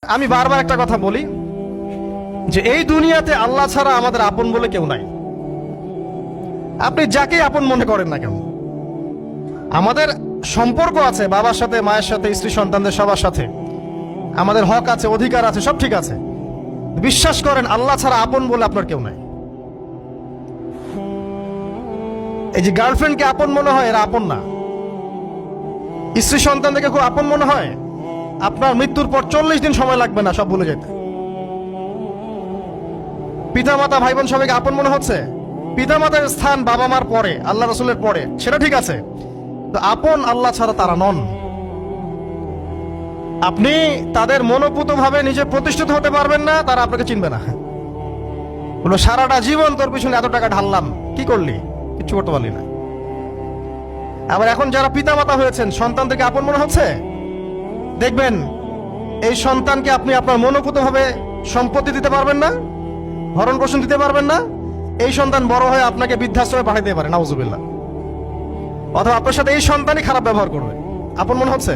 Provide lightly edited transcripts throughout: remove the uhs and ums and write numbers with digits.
আমি বারবার একটা কথা বলি যে এই দুনিয়াতে আল্লাহ ছাড়া আমাদের আপন বলে কেউ নাই। আপনি যাকে আপন মনে করেন না কেন, আমাদের সম্পর্ক আছে বাবার সাথে, মায়ের সাথে, স্ত্রী সন্তানদের সবার সাথে, আমাদের হক আছে, অধিকার আছে, সব ঠিক আছে। বিশ্বাস করেন আল্লাহ ছাড়া আপন বলে আপনার কেউ নাই। এই যে গার্লফ্রেন্ডকে আপন মনে হয়, এরা আপন না। স্ত্রী সন্তানদেরকে খুব আপন মনে হয়, আপনার মৃত্যুর পর 40 দিন সময় লাগবে না সব ভুলে যেতে। পিতামাতা, ভাই বোন সবাইকে আপন মনে হচ্ছে। পিতামাতার স্থান বাবা মার পরে, আল্লাহ রসুলের পরে, সেটা ঠিক আছে, তো আপন আল্লাহ ছাড়া তারা নন। আপনি তাদের মনোপুত ভাবে নিজে প্রতিষ্ঠিত হতে পারবেন না, তারা আপনাকে চিনবে না। বলো সারাটা জীবন তোর পিছনে এত টাকা ঢাললাম, কি করলি? কিচ্ছু করতে পারলি না। আবার এখন যারা পিতামাতা হয়েছেন, সন্তানদেরকে আপন মনে হচ্ছে, দেখবেন এই সন্তানকে আপনি আপনার মনোপুত ভাবে সম্পত্তি দিতে পারবেন না, ভরণ পোষণ দিতে পারবেন না। এই সন্তান বড় হয়ে আপনাকে বৃদ্ধাশ্রমে পাঠিয়ে দিতে পারে, নাউজুবিল্লাহ। অথবা আপনার সাথে এই সন্তানই খারাপ ব্যবহার করবে। আপন মনে হচ্ছে?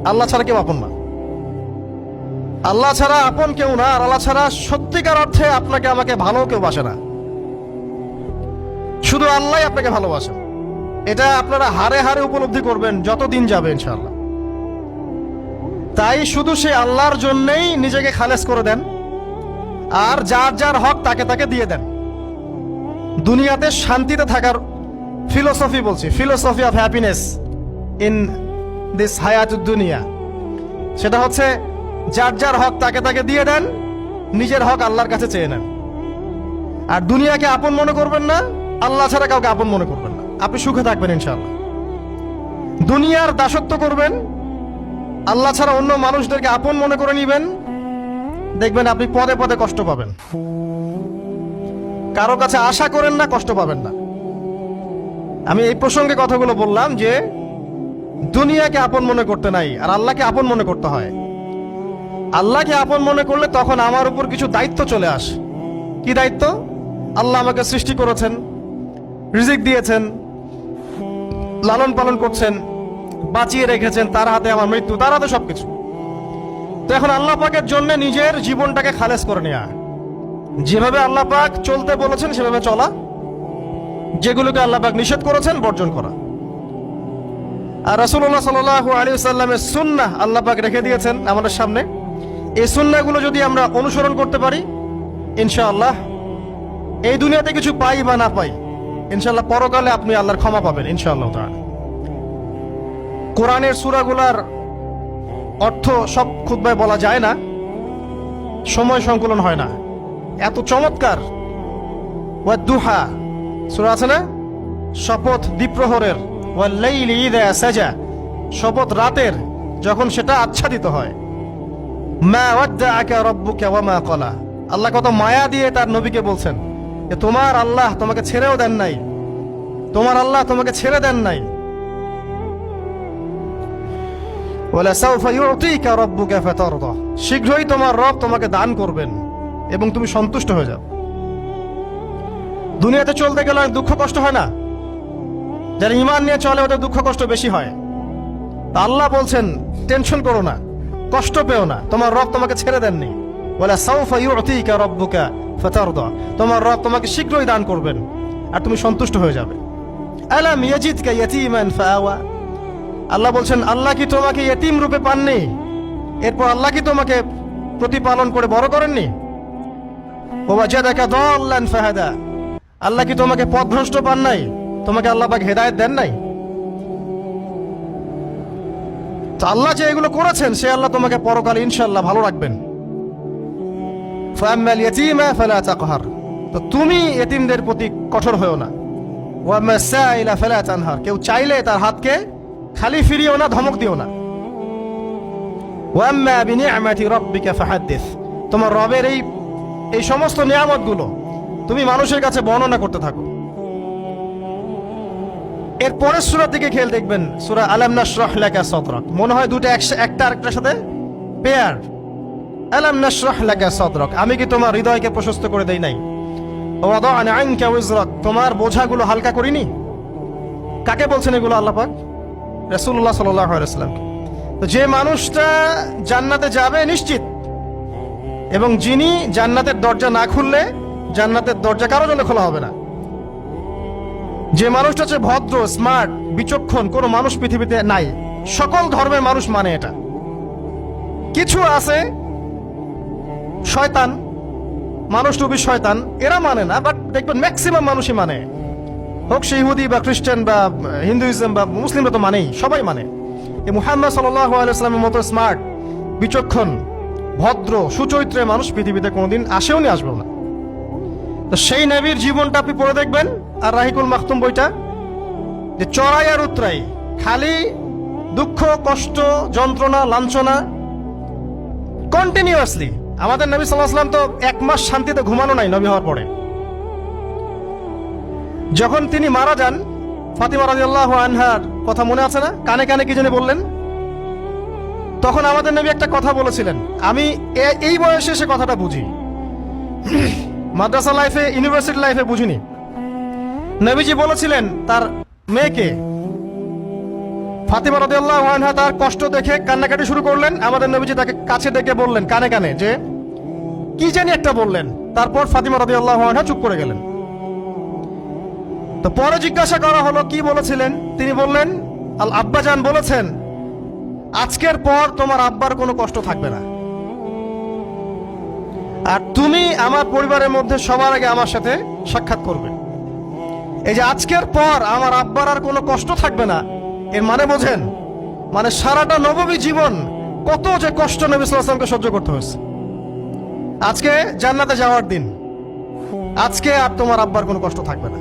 আল্লাহ ছাড়া কেউ আপন না। আল্লাহ ছাড়া আপন কেউ না। আর আল্লাহ ছাড়া সত্যিকার অর্থে আপনাকে আমাকে ভালো কেউ বাসে না। শুধু আল্লাহ আপনাকে ভালোবাসেন। এটা আপনারা হারে হারে উপলব্ধি করবেন যত দিন যাবে ইনশাআল্লাহ। তাই শুধু সেই আল্লাহর জন্যই নিজেকে খালেস করে দেন, আর যার যার হক তাকে তাকে দিয়ে দেন। দুনিয়াতে শান্তিতে থাকার ফিলোসফি বলছি, philosophy of happiness in this হায়াতুদ দুনিয়া, সেটা হচ্ছে যার যার হক তাকে তাকে দিয়ে দেন, নিজের হক আল্লাহর কাছে চেয়ে নেন। আর দুনিয়াকে আপন মনে করবেন না, আল্লাহ ছাড়া কাউকে আপন মনে করবেন না। আপনি সুখে থাকবেন ইনশাআল্লাহ। দুনিয়ার দাসত্ব করবেন, আল্লাহ ছাড়া অন্য মানুষদেরকে আপন মনে করে নিবেন, দেখবেন আপনি পদে পদে কষ্ট পাবেন। কারো কাছে আশা করেন না, কষ্ট পাবেন না। আমি এই প্রসঙ্গে কথাগুলো বললাম যে দুনিয়াকে আপন মনে করতে নাই, আর আল্লাহকে আপন মনে করতে হয়। আল্লাহকে আপন মনে করলে তখন আমার উপর কিছু দায়িত্ব চলে আসে। কি দায়িত্ব? আল্লাহ আমাকে সৃষ্টি করেছেন, রিজিক দিয়েছেন, লালন পালন করছেন, বাঁচিয়ে রেখেছেন, তার হাতে আমার মৃত্যু, তার হাতে সবকিছু। তো এখন আল্লাহ পাকের জন্য নিজের জীবনটাকে খালেস করে নেওয়া, যেভাবে আল্লাহ পাক চলতে বলেছেন সেভাবে চলা, যেগুলোকে আল্লাহ পাক নিষেধ করেছেন বর্জন করা। আর রাসূলুল্লাহ সাল্লাল্লাহু আলাইহি ওয়াসাল্লামের সুন্নাহ আল্লাহ পাক রেখে দিয়েছেন আমাদের সামনে। এই সুন্নাহগুলো যদি আমরা অনুসরণ করতে পারি, ইনশাআল্লাহ এই দুনিয়াতে কিছু পাই বা না পাই, ইনশাআল্লাহ পরকালে আপনি আল্লাহর ক্ষমা পাবেন ইনশাআল্লাহ তাআলা। কোরআনের সূরাগুলার অর্থ সব খুতবায় বলা যায় না, সময় সংকুলন হয় না। এত চমৎকার ওয়াদ-দুহা সূরা আছে না, শপথ দ্বিপ্রহরের, ওয়াল-লাইলি ইযা সাজা, শপথ রাতের যখন সেটা আচ্ছাদিত হয়। মা ওয়াদ্দাআকা রাব্বুকা ওয়া মা ক্বালা, আল্লাহ কত মায়া দিয়ে তার নবীকে বলছেন যে তোমার আল্লাহ তোমাকে ছেড়েও দেন নাই, তোমার আল্লাহ তোমাকে ছেড়ে দেন নাই। ওয়ালা সাউফা ইউতিকা রাব্বুকা ফাতারদা, শীঘ্রই তোমার রব তোমাকে দান করবেন এবং তুমি সন্তুষ্ট হয়ে যাও। দুনিয়াতে চলতে গেলে দুঃখ কষ্ট হয় না? যারা ঈমান নিয়ে চলে ওদের দুঃখ কষ্ট বেশি হয়। তা আল্লাহ বলছেন টেনশন করো না, কষ্ট পেও না, তোমার রব তোমাকে ছেড়ে দেননি। ওয়ালা সাউফা ইউতিকা রাব্বুকা ফাতারদা, তোমার রব তোমাকে শীঘ্রই দান করবেন আর তুমি সন্তুষ্ট হয়ে যাবে। আলাম ইয়াজিদকা ইয়াতীমান ফাআওয়া, আল্লাহ বলছেন আল্লাহ কি তোমাকে ইয়েতিম রূপে পাননি? এরপর আল্লাহ কি তোমাকে প্রতিপালন করে বড় করেননি? ওয়াজাদাকা দাল্লান ফাহাদা, আল্লাহ কি তোমাকে পথভ্রষ্ট পান নাই? তোমাকে আল্লাহ পাক হেদায়েত দেন নাই? তো আল্লাহ যে এগুলো করেছেন, সে আল্লাহ তোমাকে পরকালে ইনশাআল্লাহ ভালো রাখবেন। ফাআম্মাল ইয়াতীমা ফালা তাকহার, তো তুমি ইয়েতিমদের প্রতি কঠোর হয়ো না। ওয়াম্মা সাইলা ফালা তানহার, কেউ চাইলে তার হাতকে খালি ফিরিও না, ধমক দিও না। ওয়াম্মা বিনিআমাতি রাব্বিকা ফাহাদ্দিস, তোমার রবের এই সমস্ত নিয়ামতগুলো তুমি মানুষের কাছে বর্ণনা করতে থাকো। এর পরের সূরার দিকে খেয়াল দেখবেন, সূরা আলাম নাশরাহ লাকা সাদরাক, মনে হয় দুটো একটা আরেকটার সাথে পেয়ার। আলাম নাশরাহ লাকা সাদরাক, আমি কি তোমার হৃদয়কে প্রশস্ত করে দেই নাই? ওয়াদা'না আনকা ওয়িজরাক, তোমার বোঝাগুলো হালকা করিনি? কাকে বলছেন এগুলো আল্লাহ পাক? রাসূলুল্লাহ সাল্লাল্লাহু আলাইহি ওয়াসাল্লাম। তো যে মানুষটা জান্নাতে যাবে নিশ্চিত, এবং যিনি জান্নাতের দরজা না খুললে জান্নাতের দরজা কারো জন্য খোলা হবে না। যে মানুষটা হচ্ছে ভদ্র, স্মার্ট, বিচক্ষণ, কোনো মানুষ পৃথিবীতে নাই। সকল ধর্মের মানুষ মানে এটা। কিছু আছে শয়তান, মানুষ রূপী শয়তান, এরা মানে না, বাট দেখবেন ম্যাক্সিমাম মানুষই মানে। হোক সে ইহুদি বা খ্রিস্টান বা হিন্দুইজম বা মুসলিমরা তো মানেই, সবাই মানে। এই মুহাম্মদ সাল্লাল্লাহু আলাইহি ওয়াসাল্লামের মতো স্মার্ট, বিচক্ষণ, ভদ্র, সুচরিত্রের মানুষ পৃথিবীতে কোনোদিন আসেও নি, আসবেও না। তো সেই নবীর জীবনটা আপনি পড়ে দেখবেন, আর রাহিকুল মাখতুম বইটা, যে চড়াই আর উতরাই, খালি দুঃখ, কষ্ট, যন্ত্রণা, লাঞ্ছনা, কন্টিনিউয়াসলি। আমাদের নবী সাল্লাল্লাহু আলাইহি ওয়াসাল্লাম তো 1 মাস শান্তিতে ঘুমানো নাই নবী হওয়ার পরে। যখন তিনি মারা যান, ফাতিমা রাদিয়াল্লাহু আনহার কথা মনে আছে না? কানে কানে কি জানি বললেন। তখন আমাদের নবী একটা কথা বলেছিলেন, আমি এই বয়সে এসে কথাটা বুঝি, মাদ্রাসা লাইফে, ইউনিভার্সিটি লাইফে বুঝিনি। নবীজি বলেছিলেন তার মেয়েকে, ফাতিমা রাদিয়াল্লাহু আনহা তার কষ্ট দেখে কান্নাকাটি শুরু করলেন। আমাদের নবীজি তাকে কাছে ডেকে বললেন কানে কানে যে কি জানি একটা বললেন। তারপর ফাতিমা রাদিয়াল্লাহু আনহা চুপ করে গেলেন। তো পরে জিজ্ঞাসা করা হলো কি বলেছিলেন, তিনি বললেন আল আব্বাজান বলেছেন আজকের পর তোমার আব্বার কোনো কষ্ট থাকবে না, আর তুমি আমার পরিবারের মধ্যে সবার আগে আমার সাথে সাক্ষাৎ করবে। এই যে আজকের পর আমার আব্বার আর কোনো কষ্ট থাকবে না, এর মানে বোঝেন, মানে সারাটা নববী জীবন কত যে কষ্ট নবী সাল্লাল্লাহু আলাইহি ওয়াসাল্লামকে সহ্য করতে হয়েছে। আজকে জান্নাতে যাওয়ার দিন, আজকে আর তোমার আব্বার কোনো কষ্ট থাকবে না।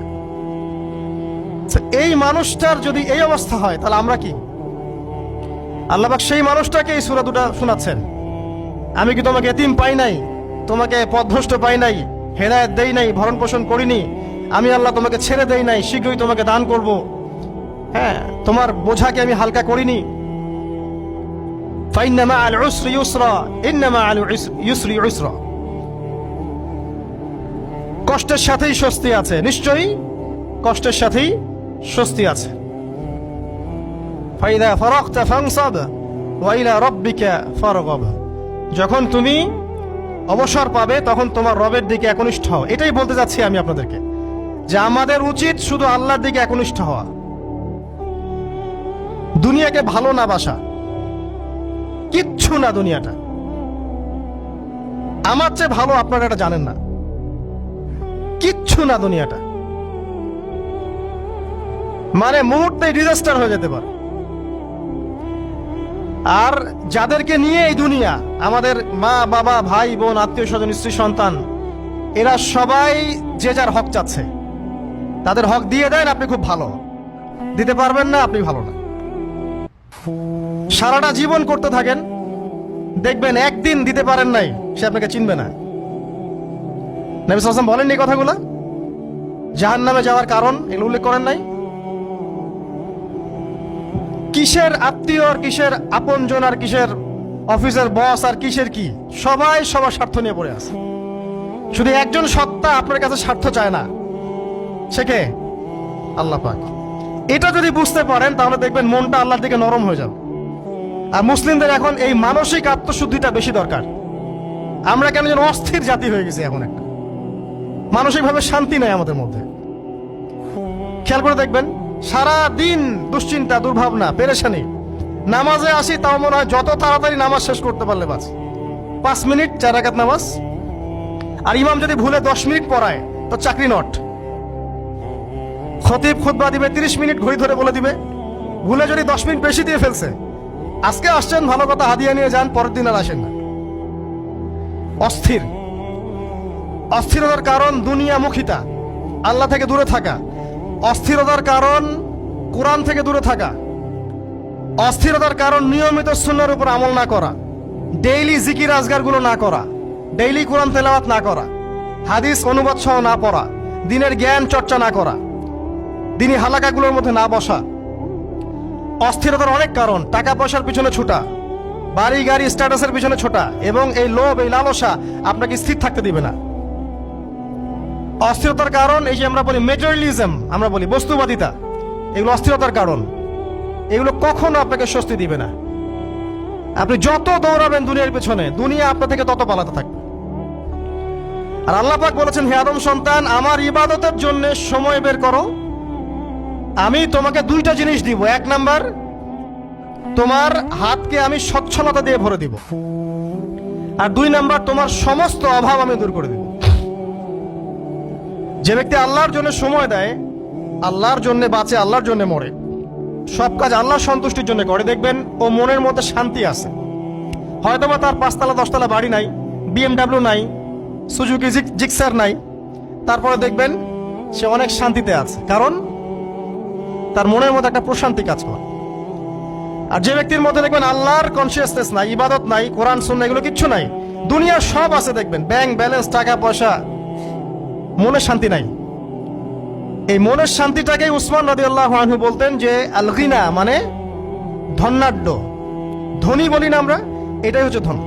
এই মানুষটার যদি এই অবস্থা হয়, তাহলে আমরা কি? আল্লাহ পাক সেই মানুষটাকে এই সূরা দুটো শোনাচ্ছেন, আমি কি তোমাকে এতিম পাই নাই, তোমাকে পথভ্রষ্ট পাই নাই, হেদায়েত দেই নাই, ভরণ পোষণ করিনি, আমি আল্লাহ তোমাকে ছেড়ে দেই নাই, শীঘ্রই তোমাকে দান করব, হ্যাঁ, তোমার বোঝাকে আমি হালকা করিনি। ফাইন্না মাআল উসরি ইউসরা, ইন্না মাআল ইউসরি ইউসরা। কষ্টের সাথেই স্বস্তি আছে, নিশ্চয়ই কষ্টের সাথেই স্বস্তি আছে। ফাইদা ফারাগতা ফানসাব ওয়া ইলা রাব্বিকা ফারগাব। যখন তুমি অবসর পাবে তখন তোমার রবের দিকে একনিষ্ঠ হও। এটাই বলতে যাচ্ছি আমি আপনাদেরকে, যে আমাদের উচিত শুধু আল্লাহর দিকে একনিষ্ঠ হওয়া, দুনিয়াকে ভালো না বাসা, কিচ্ছু না দুনিয়াটা। আমার চেয়ে ভালো আপনারা এটা জানেন না, কিচ্ছু না দুনিয়াটা, মানে মুহূর্তে ডিজাস্টার হয়ে যেতে পারে। আর যাদেরকে নিয়ে এই দুনিয়া, আমাদের মা বাবা, ভাই বোন, আত্মীয় স্বজন, স্ত্রী সন্তান, এরা সবাই যে যার হক চাচ্ছে। তাদের হক দিয়ে দেন, আপনি খুব ভালো। দিতে পারবেন না, আপনি ভালো না। সারাটা জীবন করতে থাকেন, দেখবেন একদিন দিতে পারেন নাই, সে আপনাকে চিনবে না। নবী সাল্লাল্লাহু আলাইহি ওয়াসাল্লাম বলেননি এই কথাগুলো? জাহান্নামে যাওয়ার কারণ এগুলো উল্লেখ করেন নাই? কিসের আত্মীয় আর কিসের আপনজন আর কিসের অফিসের বস আর কিসের কি, সবাই সবার স্বার্থ নিয়ে পড়ে আছে। শুধু একজন সত্তা আপনার কাছে স্বার্থ চায় না, সে কে? আল্লাহ পাক। এটা যদি বুঝতে পারেন তাহলে দেখবেন মনটা আল্লাহর দিকে নরম হয়ে যাবে। আর মুসলিমদের এখন এই মানসিক আত্মশুদ্ধিটা বেশি দরকার। আমরা কেন যেন অস্থির জাতি হয়ে গেছি এখন, একটা মানসিকভাবে শান্তি নেই আমাদের মধ্যে। খেয়াল করে দেখবেন সারা দিন দুশ্চিন্তা, দুর্ভাবনা, পেরেশানি। নামাজে আসি তাও মনে হয় যত তাড়াতাড়ি নামাজ শেষ করতে পারলে বাস। 5 মিনিট 4 রাকাত নামাজ, আর ইমাম যদি ভুলে 10 মিনিট পড়ায় তো চাকরি নট। খতিব খুতবা দিবে 30 মিনিট ঘড়ি ধরে বলে দিবে, ভুলে যদি 10 মিনিট বেশি দিয়ে ফেলছে, আজকে আসছেন ভালো কথা, হাদিয়া নিয়ে যান, পরের দিন আর আসেন না। অস্থির। অস্থিরতার কারণ দুনিয়ামুখিতা, আল্লাহ থেকে দূরে থাকা। অস্থিরতার কারণ কোরআন থেকে দূরে থাকা। অস্থিরতার কারণ নিয়মিত সুন্নাহর উপর আমল না করা, ডেইলি জিকির আজগার গুলো না করা, ডেইলি কোরআন তেলাওয়াত না করা, হাদিস অনুবাদ সহ না পড়া, দিনের জ্ঞান চর্চা না করা, দিনী হালাকাগুলোর মধ্যে না বসা। অস্থিরতার অনেক কারণ, টাকা পয়সার পিছনে ছোটা, বাড়ি গাড়ি স্ট্যাটাসের পিছনে ছোটা, এবং এই লোভ, এই লালসা আপনাকে স্থির থাকতে দিবে না। অস্থিরতার কারণ এই যে আমরা বলি মেটেরিয়ালিজম, আমরা বলি বস্তুবাদিতা, এগুলো অস্থিরতার কারণ। এগুলো কখনো আপনাকে স্বস্তি দিবে না। আপনি যত দৌড়াবেন দুনিয়ার পেছনে, দুনিয়া আপনার থেকে তত পালাতে থাকবে। আর আল্লাহ পাক বলেছেন, হে আদম সন্তান, আমার ইবাদতের জন্য সময় বের করো, আমি তোমাকে দুইটা জিনিস দিব। এক নাম্বার, তোমার হাতকে আমি সচ্ছলতা দিয়ে ভরে দিব, আর দুই নাম্বার, তোমার সমস্ত অভাব আমি দূর করে দিব। যে ব্যক্তি আল্লাহর জন্য সময় দেয়, আল্লাহর জন্য বাঁচে, আল্লাহর জন্য মরে, সব কাজ আল্লাহর সন্তুষ্টির জন্য করে, দেখবেন ও মনের মধ্যে শান্তি আছে। হয়তোবা তার 5 তলা 10 তলা বাড়ি নাই, BMW নাই, সুজুকি জিক্সার নাই, তারপরে দেখবেন সে অনেক শান্তিতে আছে, কারণ তার মনের মধ্যে একটা প্রশান্তি কাজ করে। আর যে ব্যক্তির মধ্যে দেখবেন আল্লাহর কনসিয়াসনেস নাই, ইবাদত নাই, কোরআন সুন্নাহ এগুলো কিচ্ছু নাই, দুনিয়ার সব আছে, দেখবেন ব্যাংক ব্যালেন্স, টাকা পয়সা, মনে শান্তি নাই। এই মনের শান্তিটাকেই উসমান রাদিয়াল্লাহু আনহু বলতেন যে আল গিনা, মানে ধনাঢ্য, ধনী বলি না আমরা, এটাই হচ্ছে ধন।